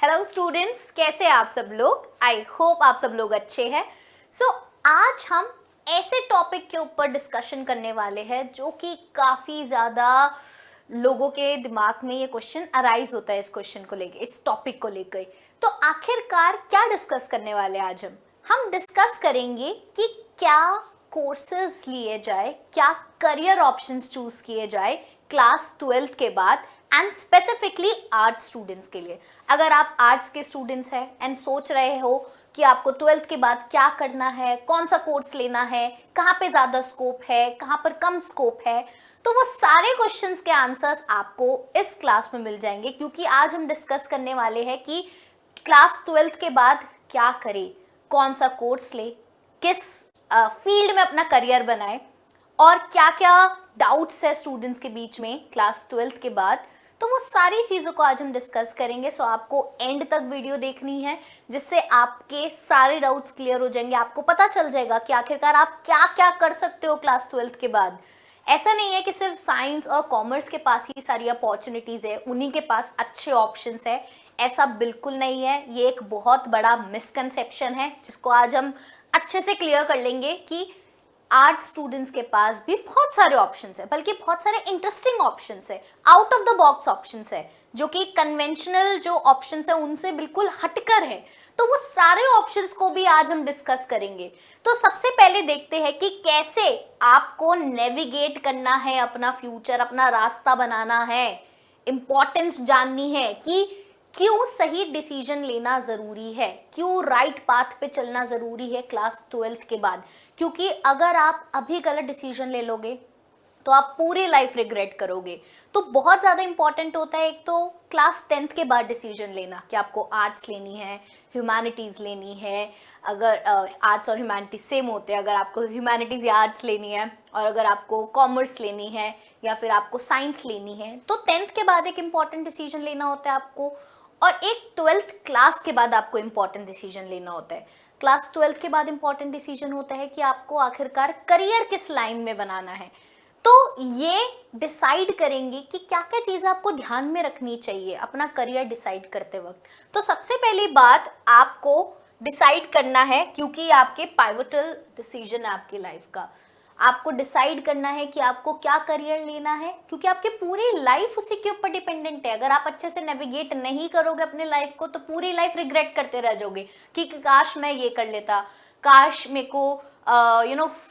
Hello students, कैसे आप सब लोग? आई होप आप सब लोग अच्छे हैं। आज हम ऐसे टॉपिक के ऊपर डिस्कशन करने वाले हैं जो कि काफ़ी ज़्यादा लोगों के दिमाग में ये क्वेश्चन अराइज होता है इस क्वेश्चन को लेके, इस टॉपिक को लेकर। तो आखिरकार क्या डिस्कस करने वाले हैं आज हम डिस्कस करेंगे कि क्या कोर्सेज लिए जाए, क्या करियर ऑप्शंस चूज किए जाए क्लास 12th के बाद, एंड स्पेसिफिकली आर्ट्स स्टूडेंट्स के लिए। अगर आप आर्ट्स के स्टूडेंट्स हैं एंड सोच रहे हो कि आपको 12th के बाद क्या करना है, कौन सा कोर्स लेना है, कहाँ पे ज़्यादा स्कोप है, कहाँ पर कम स्कोप है, तो वो सारे क्वेश्चंस के आंसर्स आपको इस क्लास में मिल जाएंगे, क्योंकि आज हम डिस्कस करने वाले हैं कि क्लास 12th के बाद क्या करें, कौन सा कोर्स ले, किस फील्ड में अपना करियर बनाए, और क्या क्या डाउट्स है स्टूडेंट्स के बीच में क्लास 12th के बाद। तो वो सारी चीज़ों को आज हम डिस्कस करेंगे। सो आपको एंड तक वीडियो देखनी है, जिससे आपके सारे डाउट्स क्लियर हो जाएंगे। आपको पता चल जाएगा कि आखिरकार आप क्या क्या कर सकते हो क्लास 12th के बाद। ऐसा नहीं है कि सिर्फ साइंस और कॉमर्स के पास ही सारी अपॉर्चुनिटीज़ है, उन्हीं के पास अच्छे ऑप्शंस है। ऐसा बिल्कुल नहीं है। ये एक बहुत बड़ा मिसकंसेप्शन है, जिसको आज हम अच्छे से क्लियर कर लेंगे कि आर्ट स्टूडेंट्स के पास भी बहुत सारे ऑप्शंस है, बल्कि बहुत सारे इंटरेस्टिंग ऑप्शंस है, out of the box options है, जो कि कन्वेंशनल जो ऑप्शंस है उनसे बिल्कुल हटकर है। तो वो सारे ऑप्शंस को भी आज हम डिस्कस करेंगे। तो सबसे पहले देखते हैं कि कैसे आपको नेविगेट करना है अपना फ्यूचर, अपना रास्ता बनाना है, इंपॉर्टेंस जाननी है कि क्यों सही डिसीजन लेना जरूरी है, क्यों राइट पाथ पे चलना जरूरी है क्लास 12th के बाद। क्योंकि अगर आप अभी गलत डिसीजन ले लोगे तो आप पूरी लाइफ रिग्रेट करोगे। तो बहुत ज़्यादा इंपॉर्टेंट होता है एक तो क्लास 10th के बाद डिसीजन लेना कि आपको आर्ट्स लेनी है, ह्यूमैनिटीज़ लेनी है। अगर आर्ट्स और ह्यूमैनिटीज़ सेम होते हैं, अगर आपको ह्यूमैनिटीज़ या आर्ट्स लेनी है, और अगर आपको कॉमर्स लेनी है या फिर आपको साइंस लेनी है, तो 10th के बाद एक इम्पॉर्टेंट डिसीजन लेना होता है आपको। और एक 12th क्लास के बाद आपको इम्पॉर्टेंट डिसीजन लेना होता है। क्लास 12th के बाद इम्पॉर्टेंट डिसीजन होता है कि आपको आखिरकार करियर किस लाइन में बनाना है। तो ये डिसाइड करेंगे कि क्या क्या चीज़ आपको ध्यान में रखनी चाहिए अपना करियर डिसाइड करते वक्त। तो सबसे पहली बात आपको डिसाइड करना है, क्योंकि आपके पाइवटल डिसीजन है आपकी लाइफ का, आपको डिसाइड करना है कि आपको क्या करियर लेना है, क्योंकि आपकी पूरी लाइफ उसी के ऊपर डिपेंडेंट है। अगर आप अच्छे से नेविगेट नहीं करोगे अपने लाइफ को, तो पूरी लाइफ रिग्रेट करते रह जाओगे कि काश मैं ये कर लेता, काश मेरे को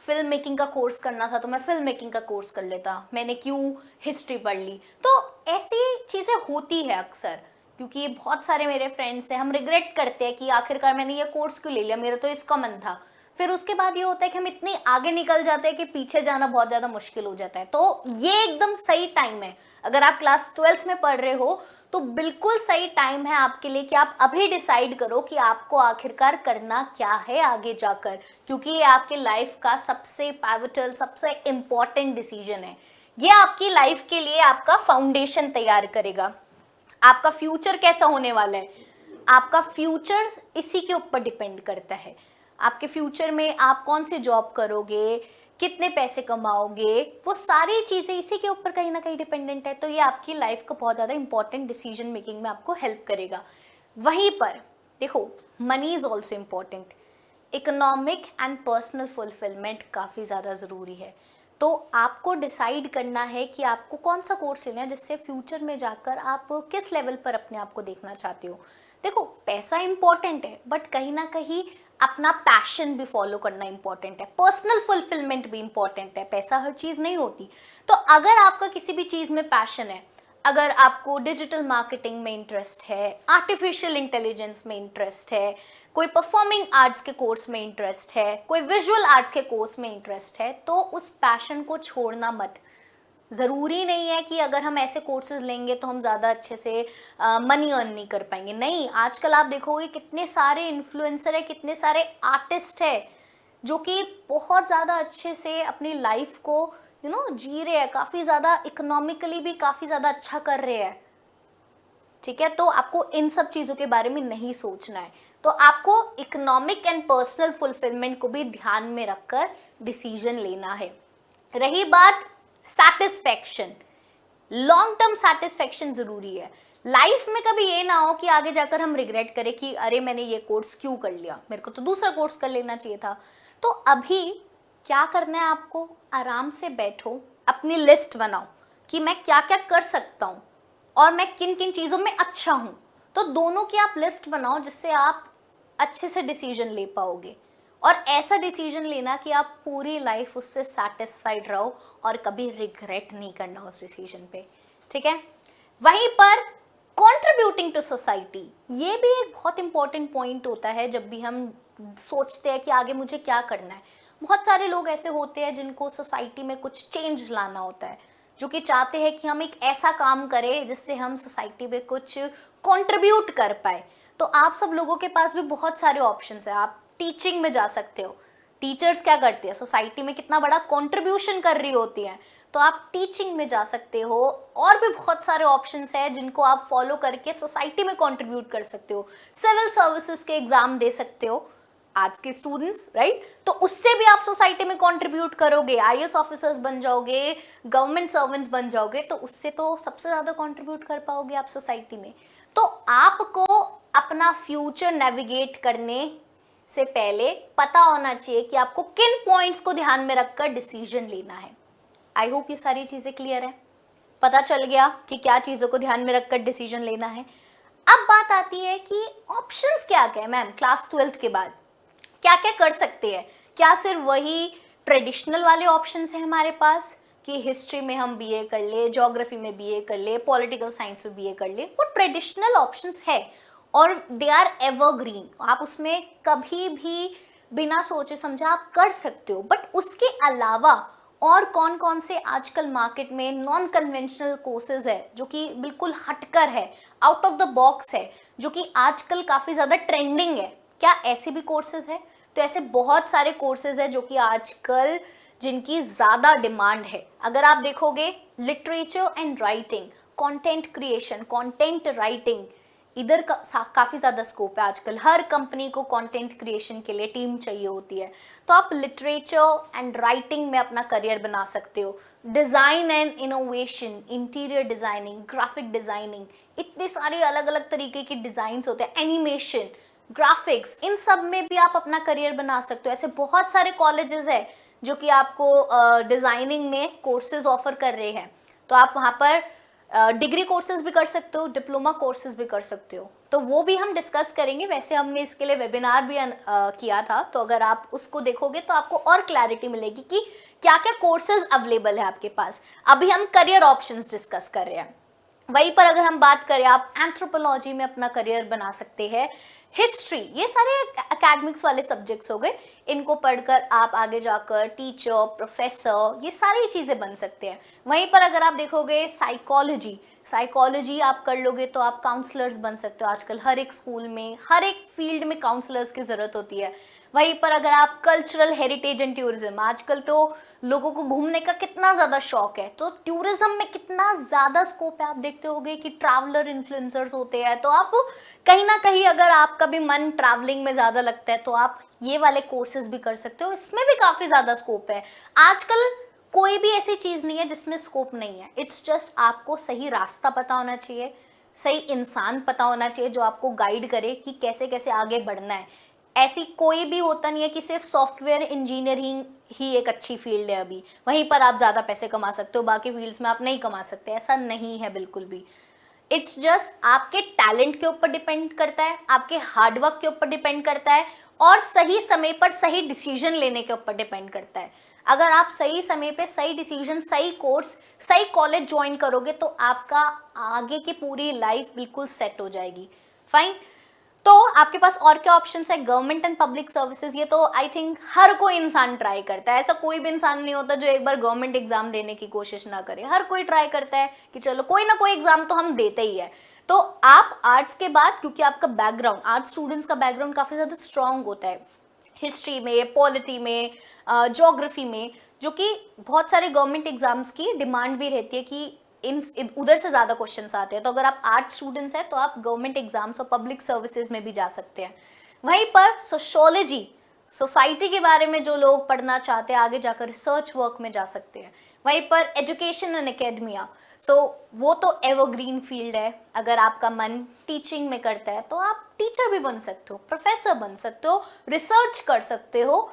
फिल्म मेकिंग का कोर्स करना था तो मैं फिल्म मेकिंग का कोर्स कर लेता, मैंने क्यों हिस्ट्री पढ़ ली। तो ऐसी चीज़ें होती है अक्सर, क्योंकि बहुत सारे मेरे फ्रेंड्स हैं, हम रिग्रेट करते हैं कि आखिरकार मैंने ये कोर्स क्यों ले लिया, मेरा तो इसका मन था। फिर उसके बाद ये होता है कि हम इतनी आगे निकल जाते हैं कि पीछे जाना बहुत ज़्यादा मुश्किल हो जाता है। तो ये एकदम सही टाइम है, अगर आप क्लास 12th में पढ़ रहे हो तो बिल्कुल सही टाइम है आपके लिए कि आप अभी डिसाइड करो कि आपको आखिरकार करना क्या है आगे जाकर, क्योंकि ये आपके लाइफ का सबसे पाइवटल, सबसे इम्पॉर्टेंट डिसीजन है। ये आपकी लाइफ के लिए आपका फाउंडेशन तैयार करेगा। आपका फ्यूचर कैसा होने वाला है, आपका फ्यूचर इसी के ऊपर डिपेंड करता है। आपके फ्यूचर में आप कौन सी जॉब करोगे, कितने पैसे कमाओगे, वो सारी चीज़ें इसी के ऊपर कहीं ना कहीं डिपेंडेंट है। तो ये आपकी लाइफ को बहुत ज़्यादा इंपॉर्टेंट डिसीजन मेकिंग में आपको हेल्प करेगा। वहीं पर देखो, money is also important. Economic and personal fulfilment काफ़ी ज़्यादा ज़रूरी है। तो आपको डिसाइड करना है कि आपको कौन सा कोर्स लेना है, जिससे फ्यूचर में जाकर आप किस लेवल पर अपने आप को देखना चाहते हो। देखो, पैसा इंपॉर्टेंट है, बट कहीं ना कहीं अपना पैशन भी फॉलो करना इंपॉर्टेंट है, पर्सनल फुलफिलमेंट भी इंपॉर्टेंट है। पैसा हर चीज़ नहीं होती। तो अगर आपका किसी भी चीज़ में पैशन है, अगर आपको डिजिटल मार्केटिंग में इंटरेस्ट है, आर्टिफिशियल इंटेलिजेंस में इंटरेस्ट है, कोई परफॉर्मिंग आर्ट्स के कोर्स में इंटरेस्ट है, कोई विजुअल आर्ट्स के कोर्स में इंटरेस्ट है, तो उस पैशन को छोड़ना मत। ज़रूरी नहीं है कि अगर हम ऐसे कोर्सेज लेंगे तो हम ज़्यादा अच्छे से मनी अर्न नहीं कर पाएंगे। नहीं, आजकल आप देखोगे कितने सारे इन्फ्लुएंसर है, कितने सारे आर्टिस्ट है जो कि बहुत ज़्यादा अच्छे से अपनी लाइफ को जी रहे हैं, काफ़ी ज़्यादा इकोनॉमिकली भी काफ़ी ज़्यादा अच्छा कर रहे हैं। ठीक है, तो आपको इन सब चीज़ों के बारे में नहीं सोचना है। तो आपको इकोनॉमिक एंड पर्सनल फुलफिलमेंट को भी ध्यान में रखकर डिसीजन लेना है। रही बात सेटिस्फैक्शन, लॉन्ग टर्म सेटिस्फैक्शन जरूरी है। लाइफ में कभी ये ना हो कि आगे जाकर हम रिग्रेट करें कि अरे मैंने ये कोर्स क्यों कर लिया, मेरे को तो दूसरा कोर्स कर लेना चाहिए था। तो अभी क्या करना है आपको, आराम से बैठो, अपनी लिस्ट बनाओ कि मैं क्या क्या कर सकता हूँ और मैं किन किन चीज़ों में अच्छा हूँ। तो दोनों की आप लिस्ट बनाओ जिससे आप अच्छे से डिसीजन ले पाओगे, और ऐसा डिसीजन लेना कि आप पूरी लाइफ उससे सेटिस्फाइड रहो और कभी रिग्रेट नहीं करना उस डिसीजन पे, ठीक है। वहीं पर कंट्रीब्यूटिंग टू सोसाइटी, ये भी एक बहुत इंपॉर्टेंट पॉइंट होता है जब भी हम सोचते हैं कि आगे मुझे क्या करना है। बहुत सारे लोग ऐसे होते हैं जिनको सोसाइटी में कुछ चेंज लाना होता है, जो कि चाहते हैं कि हम एक ऐसा काम करें जिससे हम सोसाइटी में कुछ कंट्रीब्यूट कर पाए। तो आप सब लोगों के पास भी बहुत सारे ऑप्शंस है। आप टीचिंग में जा सकते हो, टीचर्स क्या करती है, सोसाइटी में कितना बड़ा कंट्रीब्यूशन कर रही होती है, तो आप टीचिंग में जा सकते हो। और भी बहुत सारे ऑप्शंस हैं जिनको आप फॉलो करके सोसाइटी में कंट्रीब्यूट कर सकते हो। सिविल सर्विसेज के एग्जाम दे सकते हो आज के स्टूडेंट्स, राइट, तो उससे भी आप सोसाइटी में कंट्रीब्यूट करोगे, आईएएस ऑफिसर्स बन जाओगे, गवर्नमेंट सर्वेंट्स बन जाओगे, तो उससे तो सबसे ज्यादा कंट्रीब्यूट कर पाओगे आप सोसाइटी में। तो आपको अपना फ्यूचर नेविगेट करने से पहले पता होना चाहिए कि आपको किन पॉइंट्स को ध्यान में रखकर डिसीजन लेना है। आई होप ये सारी चीजें क्लियर है, पता चल गया कि क्या चीजों को ध्यान में रखकर डिसीजन लेना है। अब बात आती है कि ऑप्शंस क्या क्या है मैम, क्लास 12th के बाद क्या क्या कर सकते हैं। क्या सिर्फ वही ट्रेडिशनल वाले ऑप्शंस हैं हमारे पास कि हिस्ट्री में हम बीए कर ले, ज्योग्राफी में बीए कर ले, पॉलिटिकल साइंस में बीए कर ले, वो ट्रेडिशनल ऑप्शंस है और दे आर एवरग्रीन, आप उसमें कभी भी बिना सोचे समझे आप कर सकते हो। बट उसके अलावा और कौन कौन से आजकल मार्केट में नॉन कन्वेंशनल कोर्सेज है जो कि बिल्कुल हटकर है, आउट ऑफ द बॉक्स है, जो कि आजकल काफ़ी ज़्यादा ट्रेंडिंग है, क्या ऐसे भी कोर्सेज है? तो ऐसे बहुत सारे कोर्सेज है जो कि आजकल जिनकी ज़्यादा डिमांड है। अगर आप देखोगे literature and writing, content creation, content writing, इधर काफ़ी ज़्यादा स्कोप है आजकल। हर कंपनी को कंटेंट क्रिएशन के लिए टीम चाहिए होती है, तो आप लिटरेचर एंड राइटिंग में अपना करियर बना सकते हो। Design and innovation, interior designing, graphic designing, इतने सारे अलग अलग तरीके के डिज़ाइंस होते हैं, एनिमेशन, ग्राफिक्स, इन सब में भी आप अपना करियर बना सकते हो। ऐसे बहुत सारे कॉलेजेस है जो कि आपको डिज़ाइनिंग में कोर्सेज ऑफर कर रहे हैं, तो आप वहाँ पर डिग्री कोर्सेज भी कर सकते हो, डिप्लोमा कोर्सेज भी कर सकते हो, तो वो भी हम डिस्कस करेंगे। वैसे हमने इसके लिए वेबिनार भी किया था, तो अगर आप उसको देखोगे तो आपको और क्लैरिटी मिलेगी कि क्या क्या कोर्सेज अवेलेबल है आपके पास। अभी हम करियर ऑप्शंस डिस्कस कर रहे हैं। वहीं पर अगर हम बात करें, आप एंथ्रोपोलॉजी में अपना करियर बना सकते हैं, हिस्ट्री, ये सारे एकेडमिक्स वाले सब्जेक्ट्स हो गए, इनको पढ़कर आप आगे जाकर टीचर, प्रोफेसर, ये सारी चीज़ें बन सकते हैं। वहीं पर अगर आप देखोगे साइकोलॉजी, साइकोलॉजी आप कर लोगे तो आप काउंसलर्स बन सकते हो। आजकल हर एक स्कूल में, हर एक फील्ड में काउंसलर्स की ज़रूरत होती है। वहीं पर अगर आप कल्चरल हेरिटेज एंड टूरिज्म, आजकल तो लोगों को घूमने का कितना ज़्यादा शौक है, तो टूरिज्म में कितना ज़्यादा स्कोप है। आप देखते होंगे कि ट्रैवलर इन्फ्लुएंसर्स होते हैं, तो आप कहीं ना कहीं अगर आपका भी मन ट्रैवलिंग में ज़्यादा लगता है तो आप ये वाले कोर्सेज भी कर सकते हो, इसमें भी काफ़ी ज़्यादा स्कोप है। आजकल कोई भी ऐसी चीज़ नहीं है जिसमें स्कोप नहीं है, इट्स जस्ट आपको सही रास्ता पता होना चाहिए, सही इंसान पता होना चाहिए जो आपको गाइड करे कि कैसे कैसे आगे बढ़ना है। ऐसी कोई भी होता नहीं है कि सिर्फ सॉफ्टवेयर इंजीनियरिंग ही एक अच्छी फील्ड है अभी, वहीं पर आप ज़्यादा पैसे कमा सकते हो, बाकी फील्ड्स में आप नहीं कमा सकते, ऐसा नहीं है बिल्कुल भी। इट्स जस्ट आपके टैलेंट के ऊपर डिपेंड करता है, आपके हार्डवर्क के ऊपर डिपेंड करता है, और सही समय पर सही डिसीजन लेने के ऊपर डिपेंड करता है। अगर आप सही समय पे सही डिसीजन, सही कोर्स, सही कॉलेज ज्वाइन करोगे तो आपका आगे की पूरी लाइफ बिल्कुल सेट हो जाएगी। फाइन, तो आपके पास और क्या ऑप्शंस है? गवर्नमेंट एंड पब्लिक सर्विसेज, ये तो आई थिंक हर कोई इंसान ट्राई करता है, ऐसा कोई भी इंसान नहीं होता जो एक बार गवर्नमेंट एग्जाम देने की कोशिश ना करे। हर कोई ट्राई करता है कि चलो कोई ना कोई एग्जाम तो हम देते ही है। तो आप आर्ट्स के बाद, क्योंकि आपका बैकग्राउंड, आर्ट्स स्टूडेंट्स का बैकग्राउंड काफ़ी ज़्यादा स्ट्रांग होता है हिस्ट्री में, पॉलिटी में, ज्योग्राफी में, जो कि बहुत सारे गवर्नमेंट एग्जाम्स की डिमांड भी रहती है कि उधर से ज़्यादा क्वेश्चंस आते हैं। तो अगर आप आर्ट्स स्टूडेंट्स हैं तो आप गवर्नमेंट एग्जाम्स और पब्लिक सर्विसेज में भी जा सकते हैं। वहीं पर सोशियोलॉजी, सोसाइटी के बारे में जो लोग पढ़ना चाहते हैं, आगे जाकर रिसर्च वर्क में जा सकते हैं। वहीं पर एजुकेशन एंड एकेडमिया, सो वो तो एवरग्रीन फील्ड है। अगर आपका मन टीचिंग में करता है तो आप टीचर भी बन सकते हो, प्रोफेसर बन सकते हो, रिसर्च कर सकते हो,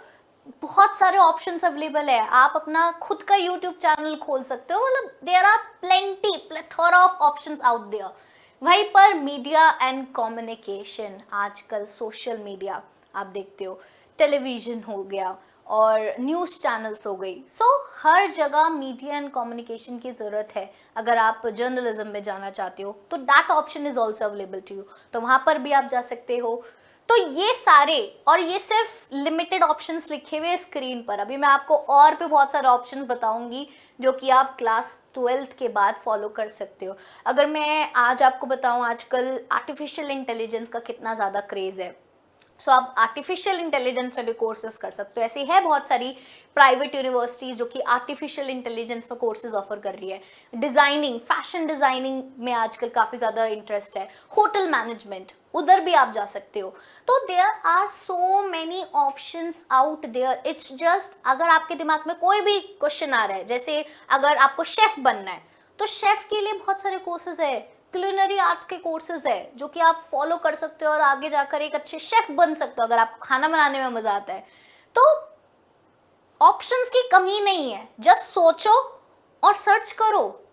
बहुत सारे ऑप्शंस अवेलेबल है। आप अपना खुद का यूट्यूब चैनल खोल सकते हो, मतलब there are plenty plethora of options out there. वहीं पर मीडिया एंड कम्युनिकेशन, आजकल सोशल मीडिया आप देखते हो, टेलीविजन हो गया और न्यूज़ चैनल्स हो गई। सो हर जगह मीडिया एंड कम्युनिकेशन की ज़रूरत है। अगर आप जर्नलिज्म में जाना चाहते हो तो that option is also available to you, तो वहाँ पर भी आप जा सकते हो। तो ये सारे, और ये सिर्फ लिमिटेड ऑप्शंस लिखे हुए स्क्रीन पर, अभी मैं आपको और भी बहुत सारे ऑप्शंस बताऊंगी जो कि आप क्लास 12th के बाद फॉलो कर सकते हो। अगर मैं आज आपको बताऊं, आजकल आर्टिफिशियल इंटेलिजेंस का कितना ज़्यादा क्रेज़ है, सो आप आर्टिफिशियल इंटेलिजेंस में भी कोर्सेज कर सकते हो। ऐसी है बहुत सारी प्राइवेट यूनिवर्सिटीज़ जो कि आर्टिफिशियल इंटेलिजेंस में कोर्सेज ऑफर कर रही है। डिज़ाइनिंग, फैशन डिज़ाइनिंग में आजकल काफ़ी ज़्यादा इंटरेस्ट है, होटल मैनेजमेंट, उधर भी आप जा सकते हो। तो there are so many options out there. It's just, अगर आपके दिमाग में कोई भी क्वेश्चन आ रहा है, जैसे अगर आपको शेफ़ बनना है तो शेफ़ के लिए बहुत सारे कोर्सेज है, क्लिनरी आर्ट्स के कोर्सेज है जो कि आप फॉलो कर सकते हो और आगे जाकर एक अच्छे शेफ बन सकते हो अगर आपको खाना बनाने में मजा आता है। तो ऑप्शंस की कमी नहीं है, जस्ट सोचो और सर्च करो।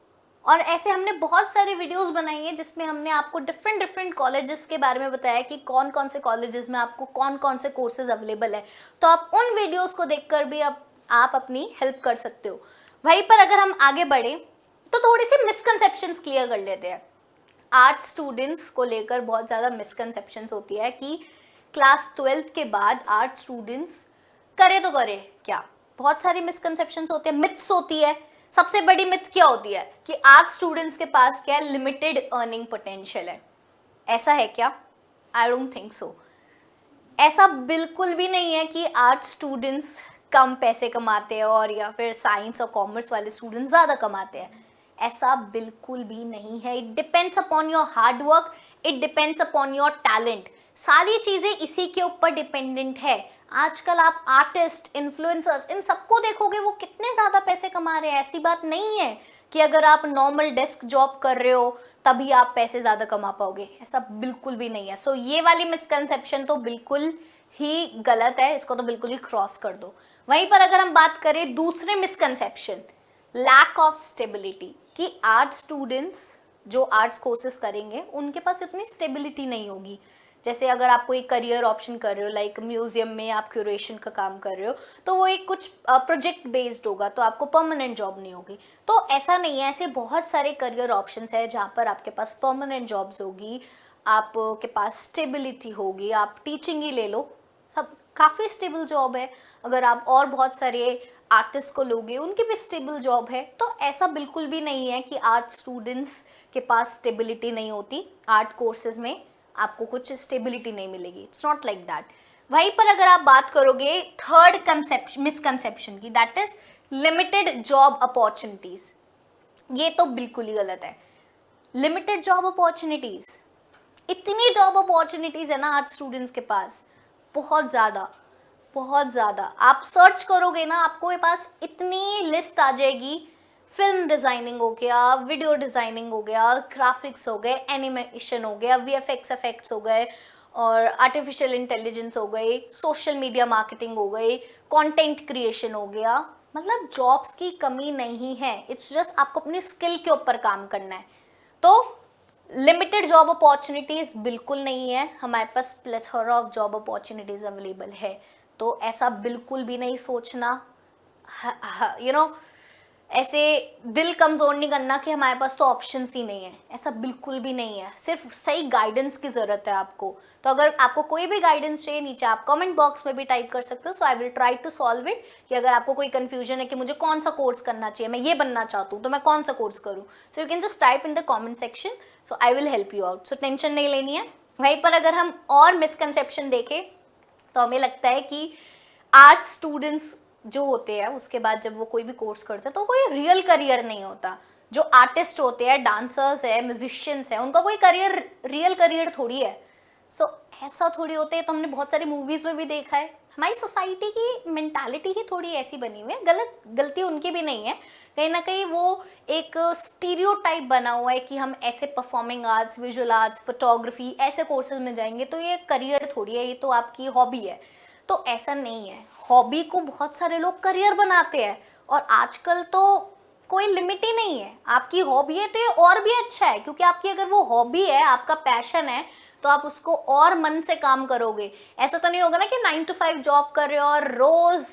और ऐसे हमने बहुत सारे वीडियोस बनाई हैं जिसमें हमने आपको डिफरेंट डिफरेंट कॉलेजेस के बारे में बताया कि कौन कौन से कॉलेजेस में आपको कौन कौन से कोर्सेज अवेलेबल है। तो आप उन वीडियोस को देखकर भी आप अपनी हेल्प कर सकते हो। वहीं पर अगर हम आगे बढ़े तो थोड़ी सी मिसकंसेप्शंस क्लियर कर लेते हैं। आर्ट्स स्टूडेंट्स को लेकर बहुत ज़्यादा मिसकंसेप्शंस होती है कि क्लास 12th के बाद आर्ट्स स्टूडेंट्स करे तो करे क्या। बहुत सारी मिसकंसेप्शंस होते हैं, मिथ्स होती है। सबसे बड़ी मिथ क्या होती है कि आर्ट्स स्टूडेंट्स के पास क्या है, लिमिटेड अर्निंग पोटेंशियल है। ऐसा है क्या? I don't think so. ऐसा बिल्कुल भी नहीं है कि आर्ट्स स्टूडेंट्स कम पैसे कमाते हैं और या फिर साइंस और कॉमर्स वाले स्टूडेंट्स ज़्यादा कमाते हैं। ऐसा बिल्कुल भी नहीं है। It depends upon your hard work, it depends upon your talent. सारी चीज़ें इसी के ऊपर डिपेंडेंट है। आजकल आप आर्टिस्ट, इन्फ्लुएंसर्स, इन सबको देखोगे वो कितने ज़्यादा पैसे कमा रहे हैं। ऐसी बात नहीं है कि अगर आप नॉर्मल डेस्क जॉब कर रहे हो तभी आप पैसे ज़्यादा कमा पाओगे, ऐसा बिल्कुल भी नहीं है। सो ये वाली मिसकंसेप्शन तो बिल्कुल ही गलत है, इसको तो बिल्कुल ही क्रॉस कर दो। वहीं पर अगर हम बात करें दूसरे मिसकंसेप्शन, लैक ऑफ स्टेबिलिटी, कि आर्ट्स स्टूडेंट्स जो आर्ट्स कोर्सेज करेंगे उनके पास इतनी स्टेबिलिटी नहीं होगी। जैसे अगर आप कोई करियर ऑप्शन कर रहे हो, लाइक म्यूजियम में आप क्यूरेशन का काम कर रहे हो, तो वो एक कुछ प्रोजेक्ट बेस्ड होगा, तो आपको परमानेंट जॉब नहीं होगी। तो ऐसा नहीं है, ऐसे बहुत सारे करियर ऑप्शंस है जहाँ पर आपके पास परमानेंट जॉब्स होगी, आपके पास स्टेबिलिटी होगी। आप टीचिंग ही ले लो, सब काफ़ी स्टेबल जॉब है। अगर आप और बहुत सारे आर्टिस्ट को लोगे उनकी भी स्टेबल जॉब है। तो ऐसा बिल्कुल भी नहीं है कि आर्ट स्टूडेंट्स के पास स्टेबिलिटी नहीं होती, आर्ट कोर्सेज में आपको कुछ स्टेबिलिटी नहीं मिलेगी। It's not like that. वहीं पर अगर आप बात करोगे थर्ड कंसेप्शन, मिसकंसेप्शन की, that is limited job opportunities, ये तो बिल्कुल ही गलत है। लिमिटेड जॉब अपॉर्चुनिटीज, इतनी जॉब अपॉर्चुनिटीज है ना आर्ट स्टूडेंट्स के पास, बहुत ज़्यादा बहुत ज़्यादा। आप सर्च करोगे ना आपको के पास इतनी लिस्ट आ जाएगी। फिल्म डिज़ाइनिंग हो गया, वीडियो डिज़ाइनिंग हो गया, ग्राफिक्स हो गए, एनिमेशन हो गया, वीएफएक्स इफेक्ट्स हो गए, और आर्टिफिशियल इंटेलिजेंस हो गई, सोशल मीडिया मार्केटिंग हो गई, कंटेंट क्रिएशन हो गया। मतलब जॉब्स की कमी नहीं है, इट्स जस्ट आपको अपनी स्किल के ऊपर काम करना है। तो लिमिटेड जॉब अपॉर्चुनिटीज बिल्कुल नहीं है, हमारे पास plethora of job opportunities available है। तो ऐसा बिल्कुल भी नहीं सोचना, यू नो, ऐसे दिल कमज़ोर नहीं करना कि हमारे पास तो ऑप्शंस ही नहीं है। ऐसा बिल्कुल भी नहीं है, सिर्फ सही गाइडेंस की ज़रूरत है आपको। तो अगर आपको कोई भी गाइडेंस चाहिए, नीचे आप कमेंट बॉक्स में भी टाइप कर सकते हो। So I will try to solve it, कि अगर आपको कोई कंफ्यूजन है कि मुझे कौन सा कोर्स करना चाहिए, मैं ये बनना चाहता हूँ तो मैं कौन सा कोर्स करूँ, so you can just type in the comment section, so I will help you out. So tension नहीं लेनी है। वहीं पर अगर हम और मिसकंसेप्शन देखें तो हमें लगता है कि आर्ट स्टूडेंट्स जो होते हैं उसके बाद जब वो कोई भी कोर्स करते हैं तो कोई रियल करियर नहीं होता। जो आर्टिस्ट होते हैं, डांसर्स है, म्यूजिशियंस है, उनका कोई करियर, रियल करियर थोड़ी है। सो ऐसा थोड़ी होता है, तो हमने बहुत सारी मूवीज में भी देखा है। हमारी सोसाइटी की मेंटालिटी ही थोड़ी ऐसी बनी हुई है। गलती उनकी भी नहीं है, कहीं ना कहीं वो एक स्टीरियोटाइप बना हुआ है कि हम ऐसे performing arts, visual arts, photography ऐसे कोर्सेज में जाएंगे तो ये करियर थोड़ी है, ये तो आपकी हॉबी है। तो ऐसा नहीं है, हॉबी को बहुत सारे लोग करियर बनाते हैं, और आजकल तो कोई लिमिट ही नहीं है। आपकी हॉबी है तो ये और भी अच्छा है, क्योंकि आपकी अगर वो हॉबी है, आपका पैशन है, तो आप उसको और मन से काम करोगे। ऐसा तो नहीं होगा ना कि 9 to 5 जॉब कर रहे हो और रोज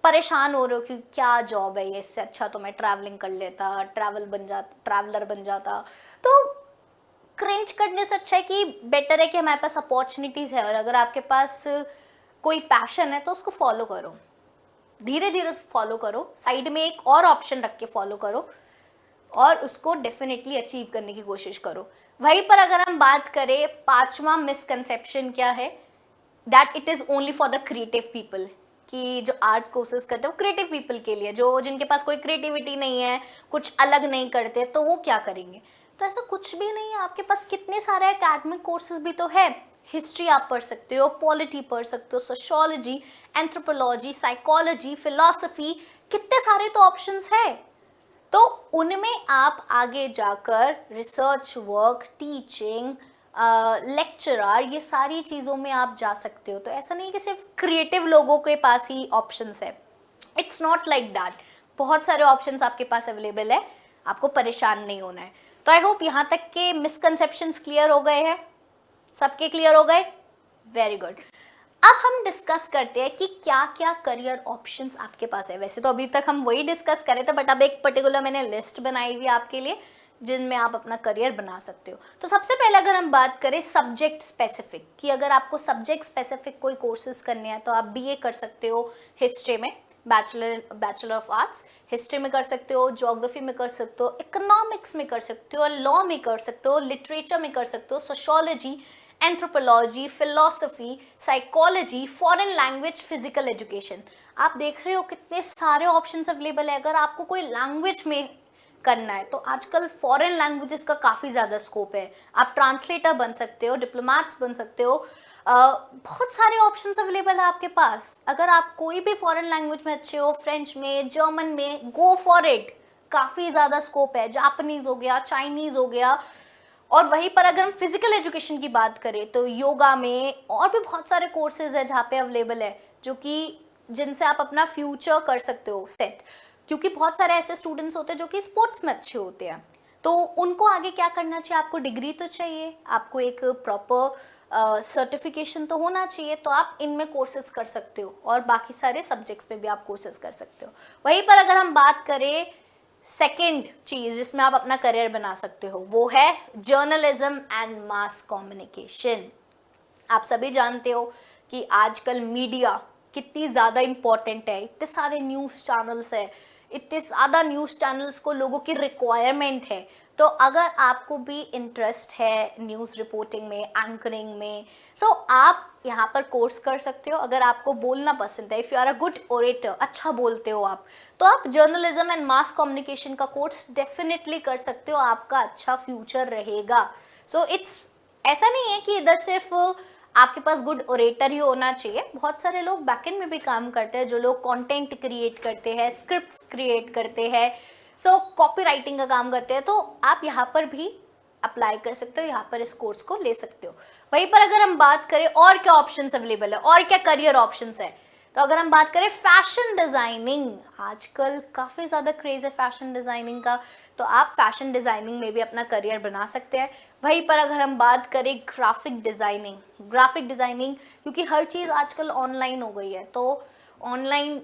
परेशान हो रहे हो कि क्या जॉब है ये, इससे अच्छा तो मैं ट्रैवलिंग कर लेता, ट्रैवलर बन जाता। तो क्रिंज करने से अच्छा है कि बेटर है कि हमारे पास अपॉर्चुनिटीज है, और अगर आपके पास कोई पैशन है तो उसको फॉलो करो, धीरे धीरे फॉलो करो, साइड में एक और ऑप्शन रख के फॉलो करो, और उसको डेफिनेटली अचीव करने की कोशिश करो। वहीं पर अगर हम बात करें, पांचवा मिसकंसेप्शन क्या है, that it is only for the creative people, कि जो आर्ट कोर्सेज करते हैं वो क्रिएटिव पीपल के लिए, जो जिनके पास कोई क्रिएटिविटी नहीं है, कुछ अलग नहीं करते, तो वो क्या करेंगे। तो ऐसा कुछ भी नहीं है, आपके पास कितने सारे एकेडमिक कोर्सेज भी तो है। हिस्ट्री आप पढ़ सकते हो, पॉलिटी पढ़ सकते हो, सोशियोलॉजी, एंथ्रोपोलॉजी, साइकोलॉजी, फिलॉसफी, कितने सारे तो ऑप्शंस है। तो उनमें आप आगे जाकर रिसर्च वर्क, टीचिंग, लेक्चरर, ये सारी चीज़ों में आप जा सकते हो। तो ऐसा नहीं कि सिर्फ क्रिएटिव लोगों के पास ही ऑप्शंस है, इट्स नॉट लाइक दैट। बहुत सारे ऑप्शंस आपके पास अवेलेबल है, आपको परेशान नहीं होना है। तो आई होप यहाँ तक के मिसकंसेप्शंस क्लियर हो गए हैं, सबके क्लियर हो गए, वेरी गुड। अब हम डिस्कस करते हैं कि क्या क्या करियर ऑप्शंस आपके पास है। वैसे तो अभी तक हम वही डिस्कस कर रहे थे, बट अब एक पर्टिकुलर मैंने लिस्ट बनाई हुई है आपके लिए, जिनमें आप अपना करियर बना सकते हो। तो सबसे पहले अगर हम बात करें सब्जेक्ट स्पेसिफिक, कि अगर आपको सब्जेक्ट स्पेसिफिक कोई कोर्सेज करने हैं तो आप बीए कर सकते हो हिस्ट्री में, बैचलर ऑफ आर्ट्स हिस्ट्री में कर सकते हो, ज्योग्राफी में कर सकते हो, इकोनॉमिक्स में कर सकते हो, लॉ में कर सकते हो, लिटरेचर में कर सकते हो, sociology, anthropology, philosophy, psychology, foreign language, physical education. आप देख रहे हो कितने सारे ऑप्शंस अवेलेबल है। अगर आपको कोई लैंग्वेज में करना है तो आजकल फॉरेन लैंग्वेजेस का काफ़ी ज़्यादा स्कोप है, आप ट्रांसलेटर बन सकते हो, डिप्लोमैट्स बन सकते हो, बहुत सारे ऑप्शंस अवेलेबल है आपके पास। अगर आप कोई भी फॉरेन लैंग्वेज में अच्छे हो, फ्रेंच में, जर्मन में, गो फॉर इट, काफ़ी ज़्यादा स्कोप है। जापानीज़ हो गया, चाइनीज़ हो गया। और वहीं पर अगर हम फिजिकल एजुकेशन की बात करें तो योगा में और भी बहुत सारे कोर्सेज है जहाँ पे अवेलेबल है, जो कि जिनसे आप अपना फ्यूचर कर सकते हो सेट। क्योंकि बहुत सारे ऐसे स्टूडेंट्स होते हैं जो कि स्पोर्ट्स में अच्छे होते हैं, तो उनको आगे क्या करना चाहिए, आपको डिग्री तो चाहिए, आपको एक प्रॉपर सर्टिफिकेशन तो होना चाहिए, तो आप इनमें कोर्सेज कर सकते हो, और बाकी सारे सब्जेक्ट्स में भी आप कोर्सेज कर सकते हो। वहीं पर अगर हम बात करें सेकेंड चीज जिसमें आप अपना करियर बना सकते हो, वो है जर्नलिज्म एंड मास कम्युनिकेशन। आप सभी जानते हो कि आजकल मीडिया कितनी ज़्यादा इम्पोर्टेंट है, इतने सारे न्यूज़ चैनल्स है, इतने ज़्यादा न्यूज़ चैनल्स को लोगों की रिक्वायरमेंट है। तो अगर आपको भी इंटरेस्ट है न्यूज़ रिपोर्टिंग में, एंकरिंग में, सो आप यहाँ पर कोर्स कर सकते हो। अगर आपको बोलना पसंद है, if you are a good orator, अच्छा बोलते हो आप, तो आप जर्नलिज्म एंड मास कम्युनिकेशन का कोर्स डेफिनेटली कर सकते हो, आपका अच्छा फ्यूचर रहेगा। सो इट्स ऐसा नहीं है कि इधर सिर्फ आपके पास गुड ओरेटर ही होना चाहिए, बहुत सारे लोग बैकएंड में भी काम करते हैं, जो लोग कंटेंट क्रिएट करते हैं, स्क्रिप्ट्स क्रिएट करते हैं, सो कॉपी राइटिंग का काम करते हैं, तो आप यहाँ पर भी अप्लाई कर सकते हो, यहाँ पर इस कोर्स को ले सकते हो। वहीं पर अगर हम बात करें और क्या ऑप्शंस अवेलेबल है, और क्या करियर ऑप्शंस है, तो अगर हम बात करें फैशन डिजाइनिंग, आजकल काफ़ी ज़्यादा क्रेज है फैशन डिजाइनिंग का, तो आप फैशन डिजाइनिंग में भी अपना करियर बना सकते हैं। वहीं पर अगर हम बात करें ग्राफिक डिजाइनिंग, क्योंकि हर चीज़ आजकल ऑनलाइन हो गई है, तो ऑनलाइन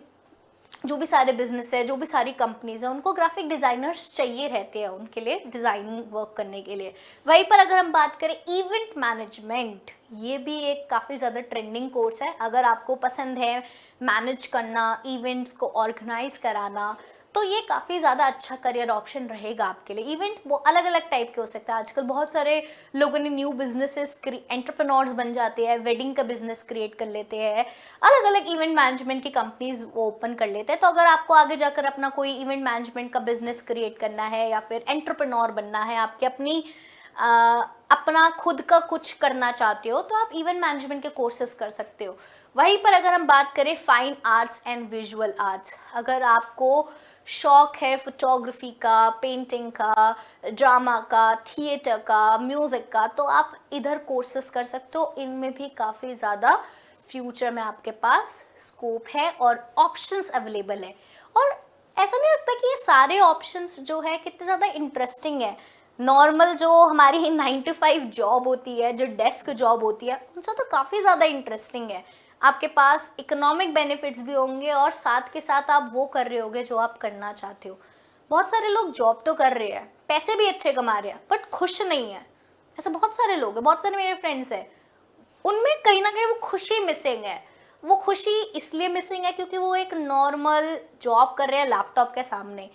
जो भी सारे बिजनेस है, जो भी सारी कंपनीज है, उनको ग्राफिक डिज़ाइनर्स चाहिए रहते हैं उनके लिए डिज़ाइनिंग वर्क करने के लिए। वहीं पर अगर हम बात करें इवेंट मैनेजमेंट, ये भी एक काफ़ी ज़्यादा ट्रेंडिंग कोर्स है। अगर आपको पसंद है मैनेज करना, इवेंट्स को ऑर्गेनाइज कराना, तो ये काफ़ी ज़्यादा अच्छा करियर ऑप्शन रहेगा आपके लिए। इवेंट वो अलग अलग टाइप के हो सकते हैं, आजकल बहुत सारे लोगों ने न्यू बिजनेसेस, एंटरप्रेन्योर्स बन जाते हैं, वेडिंग का बिजनेस क्रिएट कर लेते हैं, अलग अलग इवेंट मैनेजमेंट की कंपनीज वो ओपन कर लेते हैं। तो अगर आपको आगे जाकर अपना कोई इवेंट मैनेजमेंट का बिजनेस क्रिएट करना है, या फिर एंटरप्रेन्योर बनना है, आपकी अपनी अपना खुद का कुछ करना चाहते हो तो आप इवेंट मैनेजमेंट के कोर्सेज कर सकते हो। वहीं पर अगर हम बात करें fine arts and visual arts, अगर आपको शौक है फोटोग्राफी का, पेंटिंग का, ड्रामा का, थिएटर का, म्यूजिक का, तो आप इधर कोर्सेज कर सकते हो। इनमें भी काफ़ी ज़्यादा फ्यूचर में आपके पास स्कोप है और ऑप्शंस अवेलेबल है। और ऐसा नहीं लगता कि ये सारे ऑप्शंस जो है कितने ज़्यादा इंटरेस्टिंग है। नॉर्मल जो हमारी 9 to 5 जॉब होती है, जो डेस्क जॉब होती है, उनसे तो काफ़ी ज़्यादा इंटरेस्टिंग है। आपके पास इकोनॉमिक बेनिफिट्स भी होंगे और साथ के साथ आप वो कर रहे होगे जो आप करना चाहते हो। बहुत सारे लोग जॉब तो कर रहे हैं, पैसे भी अच्छे कमा रहे हैं, बट खुश नहीं है। ऐसे बहुत सारे लोग हैं, बहुत सारे मेरे फ्रेंड्स हैं, उनमें कहीं ना कहीं वो खुशी मिसिंग है। वो खुशी इसलिए मिसिंग है क्योंकि वो एक नॉर्मल जॉब कर रहे हैं लैपटॉप के सामने।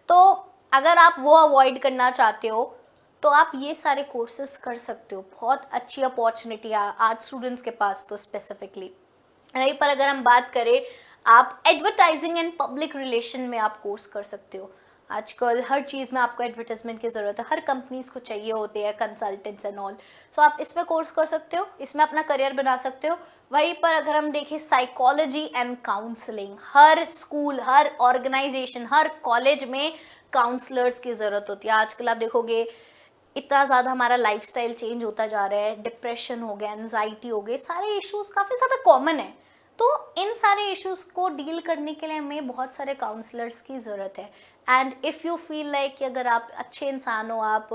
तो अगर आप वो अवॉइड करना चाहते हो तो आप ये सारे कोर्सेज कर सकते हो। बहुत अच्छी अपॉर्चुनिटी है आर्ट स्टूडेंट्स के पास तो स्पेसिफिकली। वहीं पर अगर हम बात करें, आप एडवर्टाइजिंग एंड पब्लिक रिलेशन में आप कोर्स कर सकते हो। आजकल हर चीज़ में आपको एडवर्टाइजमेंट की ज़रूरत है, हर कंपनीज को चाहिए होते हैं कंसल्टेंट्स एंड ऑल। सो आप इसमें कोर्स कर सकते हो, इसमें अपना करियर बना सकते हो। वहीं पर अगर हम देखें साइकोलॉजी एंड काउंसलिंग, हर स्कूल, हर ऑर्गेनाइजेशन, हर कॉलेज में काउंसलर्स की ज़रूरत होती है। आजकल आप देखोगे इतना ज़्यादा हमारा लाइफस्टाइल चेंज होता जा रहा है, डिप्रेशन हो गया, एनजाइटी हो गई, सारे इश्यूज काफ़ी ज़्यादा कॉमन है। तो इन सारे इश्यूज को डील करने के लिए हमें बहुत सारे काउंसलर्स की ज़रूरत है। And if you feel like कि अगर आप अच्छे इंसान हो, आप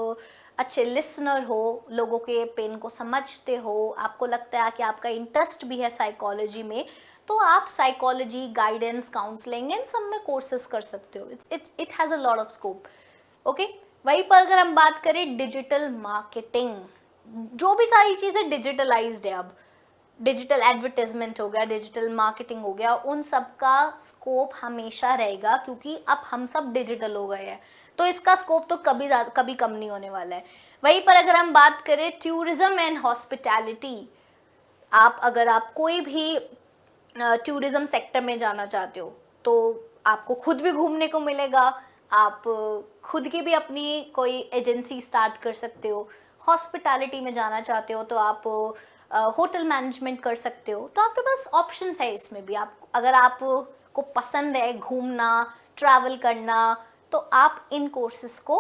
अच्छे लिसनर हो, लोगों के पेन को समझते हो, आपको लगता है कि आपका इंटरेस्ट भी है साइकोलॉजी में, तो आप साइकोलॉजी, गाइडेंस, काउंसलिंग इन सब में कोर्सेज कर सकते हो। It has a lot of scope. Okay, वहीं पर अगर हम बात करें डिजिटल मार्केटिंग, जो भी सारी चीज़ें डिजिटलाइज्ड है, अब डिजिटल एडवर्टाइजमेंट हो गया, डिजिटल मार्केटिंग हो गया, उन सब का स्कोप हमेशा रहेगा क्योंकि अब हम सब डिजिटल हो गए हैं। तो इसका स्कोप तो कभी कम नहीं होने वाला है। वहीं पर अगर हम बात करें टूरिज्म एंड हॉस्पिटैलिटी, अगर आप कोई भी टूरिज्म सेक्टर में जाना चाहते हो तो आपको खुद भी घूमने को मिलेगा, आप खुद की भी अपनी कोई एजेंसी स्टार्ट कर सकते हो। हॉस्पिटैलिटी में जाना चाहते हो तो आप होटल मैनेजमेंट कर सकते हो। तो आपके पास ऑप्शंस है इसमें भी। आप अगर आपको पसंद है घूमना, ट्रैवल करना, तो आप इन कोर्सेज को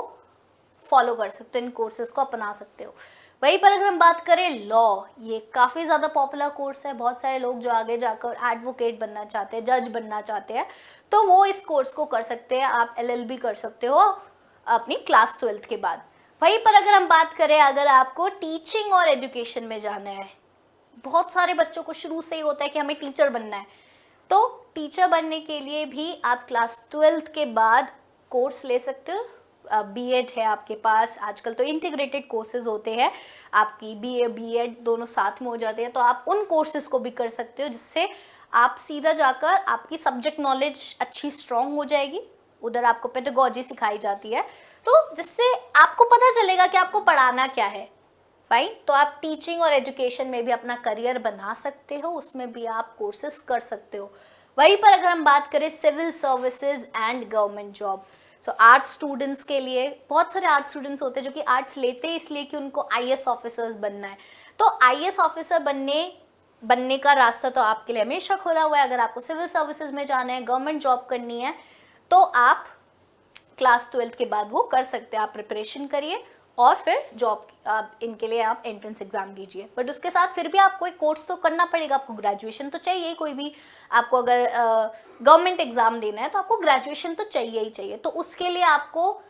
फॉलो कर सकते हो, इन कोर्सेज को अपना सकते हो। वहीं पर अगर हम बात करें लॉ, ये काफ़ी ज़्यादा पॉपुलर कोर्स है। बहुत सारे लोग जो आगे जाकर एडवोकेट बनना चाहते हैं, जज बनना चाहते हैं, तो वो इस कोर्स को कर सकते हैं। आप LLB कर सकते हो अपनी क्लास 12th के बाद। वहीं पर अगर हम बात करें, अगर आपको टीचिंग और एजुकेशन में जाना है, बहुत सारे बच्चों को शुरू से ही होता है कि हमें टीचर बनना है, तो टीचर बनने के लिए भी आप क्लास 12th के बाद कोर्स ले सकते हो। B.Ed है आपके पास, आजकल तो इंटीग्रेटेड कोर्सेज होते हैं, आपकी BA B.Ed दोनों साथ में हो जाते हैं, तो आप उन कोर्सेज को भी कर सकते हो, जिससे आप सीधा जाकर आपकी सब्जेक्ट नॉलेज अच्छी स्ट्रॉन्ग हो जाएगी। उधर आपको पेडागोजी सिखाई जाती है, तो जिससे आपको पता चलेगा कि आपको पढ़ाना क्या है। फाइन, तो आप टीचिंग और एजुकेशन में भी अपना करियर बना सकते हो, उसमें भी आप कोर्सेज कर सकते हो। वहीं पर अगर हम बात करें civil services and government job, so arts students के लिए, बहुत सारे आर्ट्स स्टूडेंट्स होते हैं जो कि आर्ट्स लेते हैं इसलिए कि उनको IAS ऑफिसर्स बनना है। तो IAS ऑफिसर बनने का रास्ता तो आपके लिए हमेशा खुला हुआ है। अगर आपको सिविल सर्विसेज में जाना है, गवर्नमेंट जॉब करनी है, तो आप क्लास 12th के बाद वो कर सकते हैं। आप प्रिपरेशन करिए और फिर जॉब इनके लिए आप एंट्रेंस एग्जाम दीजिए, बट उसके साथ फिर भी आपको एक कोर्स तो करना पड़ेगा। आपको ग्रेजुएशन तो चाहिए, कोई भी आपको अगर गवर्नमेंट एग्जाम देना है तो आपको ग्रेजुएशन तो चाहिए ही चाहिए। तो उसके लिए आपको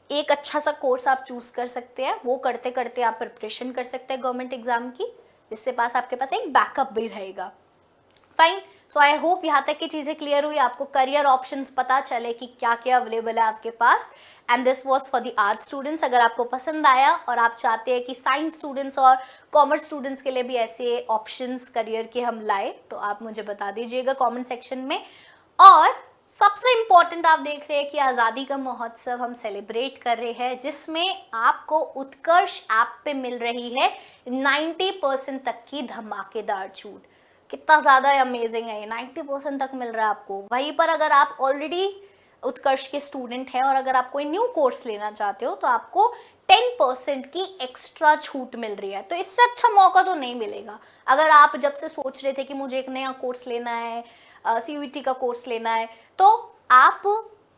एक अच्छा सा कोर्स आप चूज कर सकते हैं, वो करते करते आप प्रिपरेशन कर सकते हैं गवर्नमेंट एग्जाम की, जिससे आपके पास एक बैकअप भी रहेगा। फाइन, सो आई होप यहाँ तक की चीज़ें क्लियर हुई, आपको करियर ऑप्शंस पता चले कि क्या क्या अवेलेबल है आपके पास। And this was for the art students. अगर आपको पसंद आया और आप चाहते हैं कि साइंस स्टूडेंट्स और कॉमर्स स्टूडेंट्स के लिए भी ऐसे ऑप्शंस करियर के हम लाए, तो आप मुझे बता दीजिएगा कॉमेंट सेक्शन में। और सबसे इम्पॉर्टेंट, आप देख रहे हैं कि आज़ादी का महोत्सव हम सेलिब्रेट कर रहे हैं, जिसमें आपको उत्कर्ष ऐप पे मिल रही है 90% तक की धमाकेदार छूट। कितना ज़्यादा अमेजिंग है ये, 90% तक मिल रहा है आपको। वहीं पर अगर आप ऑलरेडी उत्कर्ष के स्टूडेंट हैं और अगर आप कोई न्यू कोर्स लेना चाहते हो तो आपको 10% की एक्स्ट्रा छूट मिल रही है। तो इससे अच्छा मौका तो नहीं मिलेगा। अगर आप जब से सोच रहे थे कि मुझे एक नया कोर्स लेना है, CUET का कोर्स लेना है, तो आप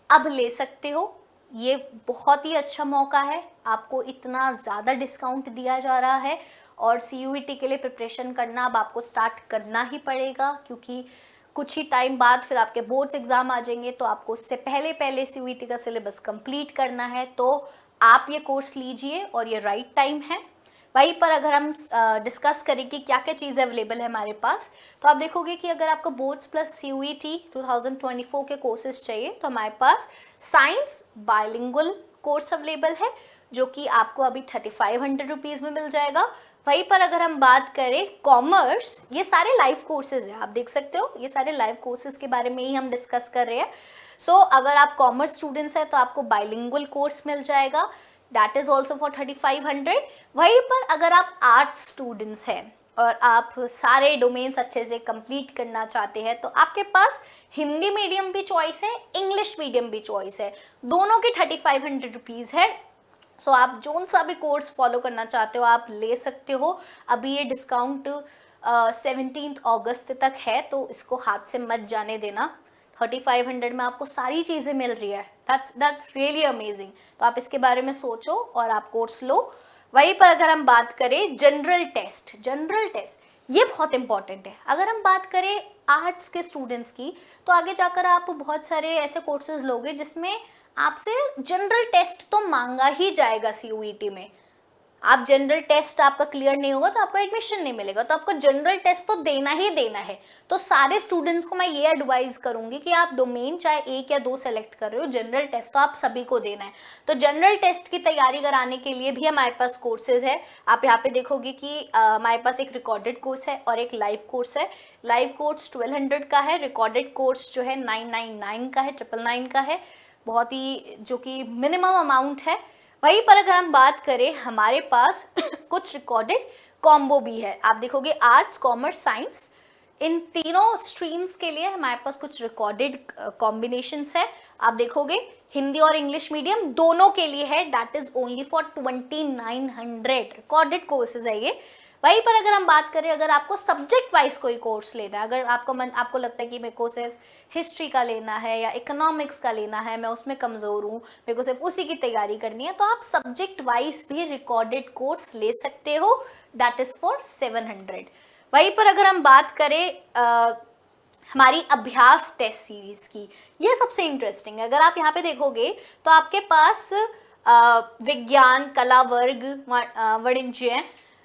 अब ले सकते हो। ये बहुत ही अच्छा मौका है, आपको इतना ज़्यादा डिस्काउंट दिया जा रहा है। और CUET के लिए प्रिपरेशन करना अब आपको स्टार्ट करना ही पड़ेगा, क्योंकि कुछ ही टाइम बाद फिर आपके बोर्ड्स एग्जाम आ जाएंगे, तो आपको उससे पहले पहले CUET का सिलेबस कंप्लीट करना है। तो आप ये कोर्स लीजिए और ये राइट टाइम है। वहीं पर अगर हम डिस्कस करें कि क्या क्या चीज़ें अवेलेबल है हमारे पास, तो आप देखोगे कि अगर आपको बोर्ड्स प्लस CUET 2024 के कोर्सेज चाहिए, तो हमारे पास साइंस बाइलिंगुअल कोर्स अवेलेबल है, जो कि आपको अभी 3500 रुपीज़ में मिल जाएगा। वहीं पर अगर हम बात करें कॉमर्स, ये सारे लाइव कोर्सेज हैं, आप देख सकते हो ये सारे लाइव कोर्सेज के बारे में ही हम डिस्कस कर रहे हैं। अगर आप कॉमर्स स्टूडेंट्स हैं तो आपको बाइलिंगुअल कोर्स मिल जाएगा, दैट इज ऑल्सो फॉर 3500। वहीं पर अगर आप आर्ट्स स्टूडेंट्स हैं और आप सारे डोमेन्स अच्छे से कंप्लीट करना चाहते हैं, तो आपके पास हिंदी मीडियम भी चॉइस है, इंग्लिश मीडियम भी चॉइस है, दोनों की 3500 रुपीज़ है। आप जोन सा भी कोर्स फॉलो करना चाहते हो आप ले सकते हो। अभी ये डिस्काउंट 17 अगस्त तक है, तो इसको हाथ से मत जाने देना। 3500 में आपको सारी चीज़ें मिल रही है, दैट्स रियली अमेजिंग। तो आप इसके बारे में सोचो और आप कोर्स लो। वहीं पर अगर हम बात करें जनरल टेस्ट ये बहुत इंपॉर्टेंट है। अगर हम बात करें आर्ट्स के स्टूडेंट्स की, तो आगे जाकर आप बहुत सारे ऐसे कोर्सेज लोगे जिसमें आपसे जनरल टेस्ट तो मांगा ही जाएगा CUET में। आप जनरल टेस्ट आपका क्लियर नहीं होगा तो आपको एडमिशन नहीं मिलेगा, तो आपको जनरल टेस्ट तो देना ही देना है। तो सारे स्टूडेंट्स को मैं ये एडवाइस करूंगी कि आप डोमेन चाहे 1 या 2 सेलेक्ट कर रहे हो, जनरल टेस्ट तो आप सभी को देना है। तो जनरल टेस्ट की तैयारी कराने के लिए भी हमारे पास कोर्सेज है। आप यहाँ पे देखोगे कि हमारे पास एक रिकॉर्डेड कोर्स है और एक लाइव कोर्स है। लाइव कोर्स 1200 का है, रिकॉर्डेड कोर्स जो है 999 का है, 999 का है, बहुत ही जो कि मिनिमम अमाउंट है। वहीं पर अगर हम बात करें, हमारे पास कुछ रिकॉर्डेड कॉम्बो भी है। आप देखोगे आर्ट्स कॉमर्स साइंस इन तीनों स्ट्रीम्स के लिए हमारे पास कुछ रिकॉर्डेड कॉम्बिनेशंस है। आप देखोगे हिंदी और इंग्लिश मीडियम दोनों के लिए है, that is only for 2900 recorded courses है ये। वहीं पर अगर हम बात करें, अगर आपको सब्जेक्ट वाइज कोई कोर्स लेना है, अगर आपको लगता है कि मेरे को सिर्फ हिस्ट्री का लेना है या इकोनॉमिक्स का लेना है, मैं उसमें कमज़ोर हूँ, मेरे को सिर्फ उसी की तैयारी करनी है, तो आप सब्जेक्ट वाइज भी रिकॉर्डेड कोर्स ले सकते हो, दैट इज़ फॉर 700। वहीं पर अगर हम बात करें हमारी अभ्यास टेस्ट सीरीज की, ये सबसे इंटरेस्टिंग है। अगर आप यहाँ पे देखोगे तो आपके पास विज्ञान, कला वर्ग, वाणिज्य,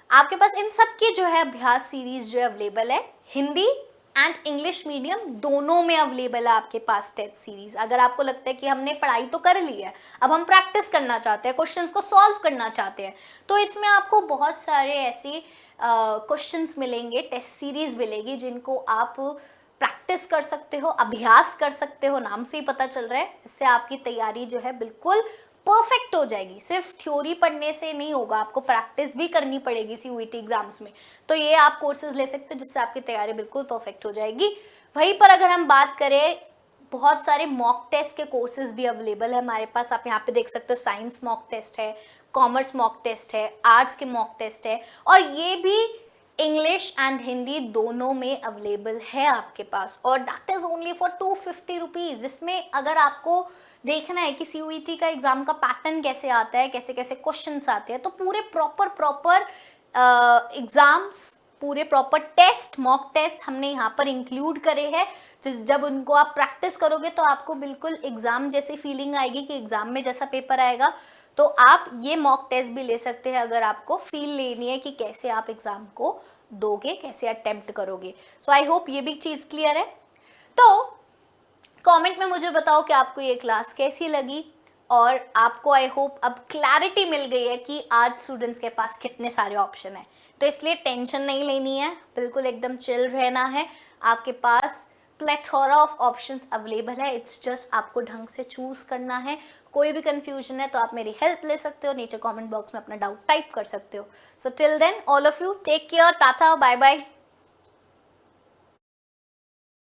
आपके पास इन सब की जो है अभ्यास सीरीज जो अवेलेबल है। हिंदी एंड इंग्लिश मीडियम दोनों में अवेलेबल है आपके पास टेस्ट सीरीज। अगर आपको लगता है कि हमने पढ़ाई तो कर ली है, अब हम प्रैक्टिस करना चाहते हैं, क्वेश्चंस को सॉल्व करना चाहते हैं, तो इसमें आपको बहुत सारे ऐसे क्वेश्चंस मिलेंगे, टेस्ट सीरीज मिलेगी जिनको आप प्रैक्टिस कर सकते हो, अभ्यास कर सकते हो, नाम से ही पता चल रहा है। इससे आपकी तैयारी जो है बिल्कुल परफेक्ट हो जाएगी। सिर्फ थ्योरी पढ़ने से नहीं होगा, आपको प्रैक्टिस भी करनी पड़ेगी CUET एग्जाम्स में। तो ये आप कोर्सेज ले सकते हो जिससे आपकी तैयारी बिल्कुल परफेक्ट हो जाएगी। वहीं पर अगर हम बात करें, बहुत सारे मॉक टेस्ट के कोर्सेज भी अवेलेबल है हमारे पास। आप यहाँ पे देख सकते हो, साइंस मॉक टेस्ट है, कॉमर्स मॉक टेस्ट है, आर्ट्स के मॉक टेस्ट है, और ये भी इंग्लिश एंड हिंदी दोनों में अवेलेबल है आपके पास, और that is only for 250 rupees. जिसमें अगर आपको देखना है कि CUET का एग्जाम का पैटर्न कैसे आता है, कैसे कैसे क्वेश्चंस आते हैं, तो पूरे प्रॉपर एग्जाम्स, पूरे प्रॉपर टेस्ट, मॉक टेस्ट हमने यहाँ पर इंक्लूड करे हैं। जब उनको आप प्रैक्टिस करोगे तो आपको बिल्कुल एग्जाम जैसी फीलिंग आएगी कि एग्जाम में जैसा पेपर आएगा। तो आप ये मॉक टेस्ट भी ले सकते हैं अगर आपको फील लेनी है कि कैसे आप एग्जाम को दोगे, कैसे अटेम्प्ट करोगे। सो आई होप ये भी चीज़ क्लियर है। तो कमेंट में मुझे बताओ कि आपको ये क्लास कैसी लगी, और आपको आई होप अब क्लैरिटी मिल गई है कि आज स्टूडेंट्स के पास कितने सारे ऑप्शन है। तो इसलिए टेंशन नहीं लेनी है, बिल्कुल एकदम चिल रहना है। आपके पास प्लेथोरा ऑफ ऑप्शंस अवेलेबल है, इट्स जस्ट आपको ढंग से चूज करना है। कोई भी कंफ्यूजन है तो आप मेरी हेल्प ले सकते हो, नीचे कमेंट बॉक्स में अपना डाउट टाइप कर सकते हो। So till then all of you take care, tata, bye bye.